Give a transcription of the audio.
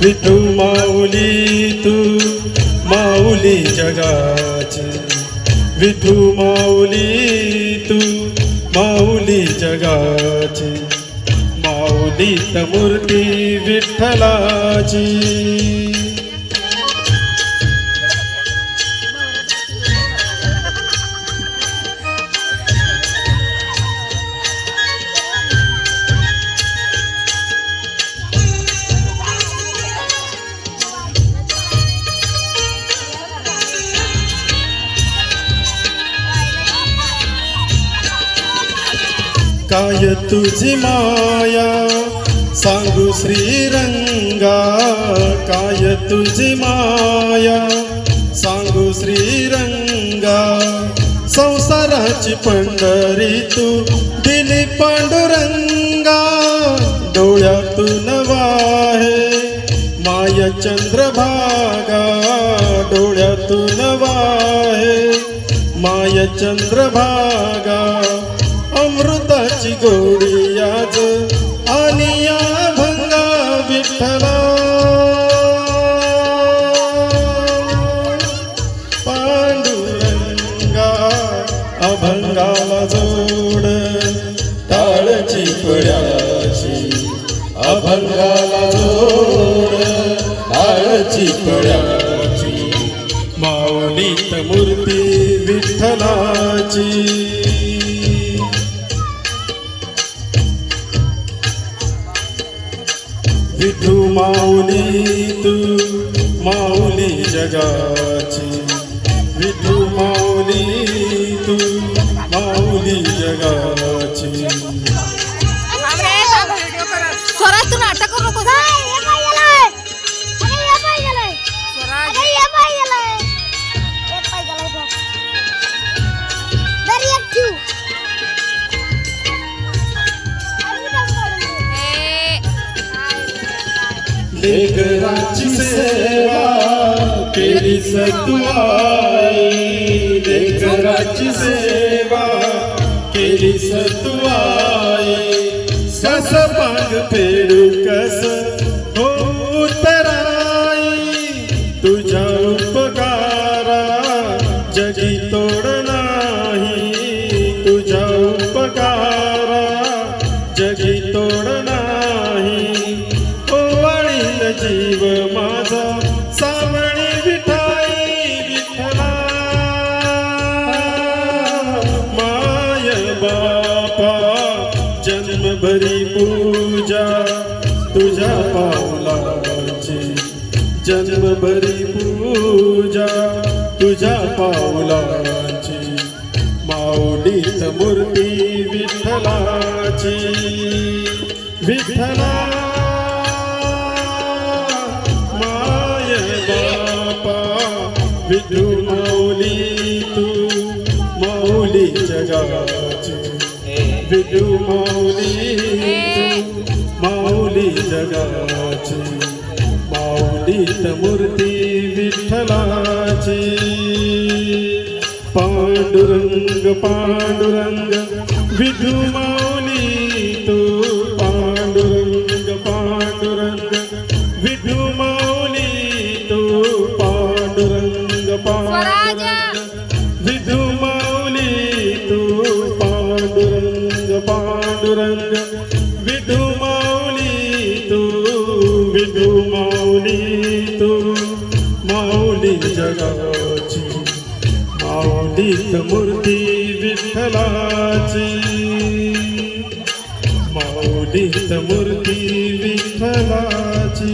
विठू माऊली तू माऊली जगाची, विठू माऊली तू माऊली जगाची, माऊलीत मूर्ती विठ्ठलाची. काय तुझी माया सांगू श्रीरंगा, काय तुझी माया सांगू श्रीरंगा, संसाराची पंढरी तू दिली पांडुरंगा. डोळ्यातून वाहे माय चंद्रभागा, डोळ्यातून वाहे माय चंद्रभागा, अमृताची गोडी आज आणि या भंगा विठ्ठला. पांडुरंगा अभंगाला जोड टाळची पड्याची, अभंगाला जोड टाळची पड्याची, माऊलीत मूर्ती विठ्ठलाची. विठू माऊली तू माऊली जगाची, विठू माऊली तू माऊली जगाची. स्वराज तू नाटक करू नको. लेकराची सेवा केली सतुआई, लेकराची सेवा केली सतुआई, कस पाग फेडू कस हो उतराई, तुझ्या उपकारा जगी तोड नाही, तुझ्या उपकारा जगी तोड नाही. जीव माझा सावणी विठाई विठ्ठला, माय बापा जन्मभरी पूजा तुझ्या पावलाची, जन्मभरी पूजा तुझ्या पावलाची, माऊलीत मूर्ती विठ्ठलाची. विठ्ठला विठू माऊली तू माऊली जगाची, विठू माऊली तू माऊली जगाची, माऊलीत मूर्ती विठ्ठलाची. पांडुरंग पांडुरंग विठू माऊली तू, पांडुरंग पांडुरंग विठू माऊली तू, पांडुरंग पांडुरंग विठू माऊली तू, पांडुरंग पांडुरंग विठू माऊली तू, विठू माऊली तू माऊली जगाची, माऊलीत मूर्ती विठ्ठलाची, माऊलीत मूर्ती विठ्ठलाची.